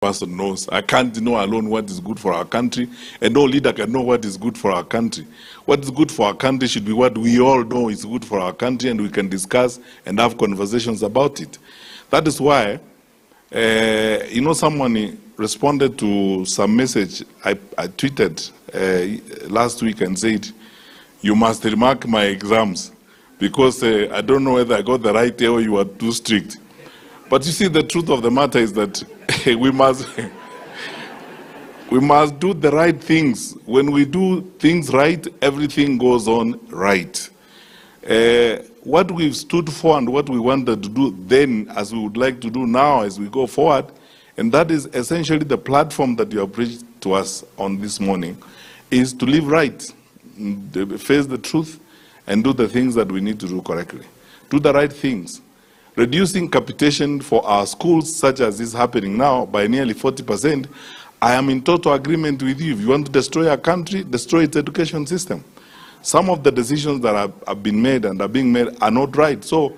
person knows. I can't know alone what is good for our country, and no leader can know what is good for our country. What is good for our country should be what we all know is good for our country, and we can discuss and have conversations about it. That is why, someone responded to some message I tweeted last week and said, "You must remark my exams, because I don't know whether I got the right day or you are too strict." But you see, the truth of the matter is that we must do the right things. When we do things right, everything goes on right. What we've stood for and what we wanted to do then, as we would like to do now as we go forward, and that is essentially the platform that you have preached to us on this morning, is to live right, face the truth, and do the things that we need to do correctly. Do the right things. Reducing capitation for our schools, such as is happening now, by nearly 40%, I am in total agreement with you. If you want to destroy our country, destroy its education system. Some of the decisions that have been made and are being made are not right. So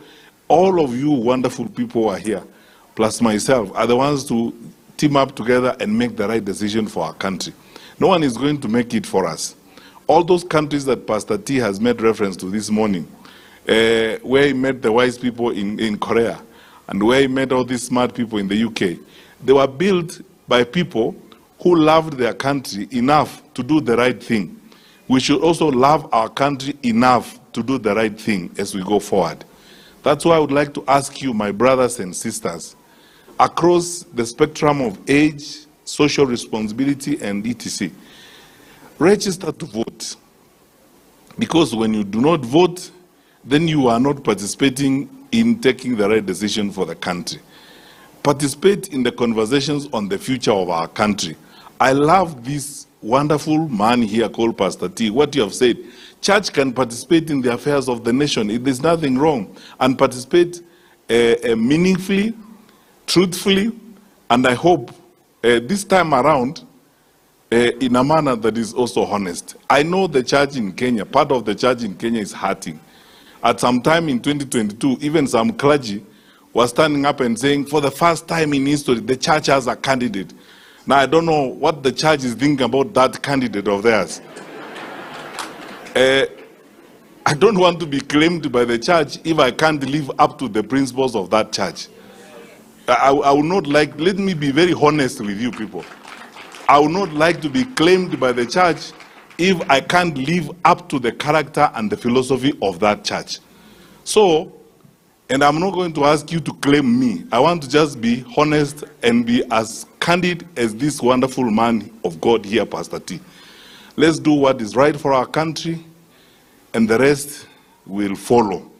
all of you wonderful people who are here, plus myself, are the ones to team up together and make the right decision for our country. No one is going to make it for us. All those countries that Pastor T has made reference to this morning, where he met the wise people in Korea, and where he met all these smart people in the UK, they were built by people who loved their country enough to do the right thing. We should also love our country enough to do the right thing as we go forward. That's why I would like to ask you, my brothers and sisters, across the spectrum of age, social responsibility, and etc., register to vote. Because when you do not vote, then you are not participating in taking the right decision for the country. Participate in the conversations on the future of our country. I love this wonderful man here called Pastor T. What you have said, church can participate in the affairs of the nation. There's nothing wrong. And participate meaningfully, truthfully, and I hope this time around, in a manner that is also honest. I know the church in Kenya, part of the church in Kenya is hurting. At some time in 2022, even some clergy was standing up and saying, for the first time in history, the church has a candidate. Now, I don't know what the church is thinking about that candidate of theirs. I don't want to be claimed by the church if I can't live up to the principles of that church. I would not like, let me be very honest with you people. I would not like to be claimed by the church if I can't live up to the character and the philosophy of that church. So, and I'm not going to ask you to claim me. I want to just be honest and be as candid as this wonderful man of God here, Pastor T. Let's do what is right for our country, and the rest will follow.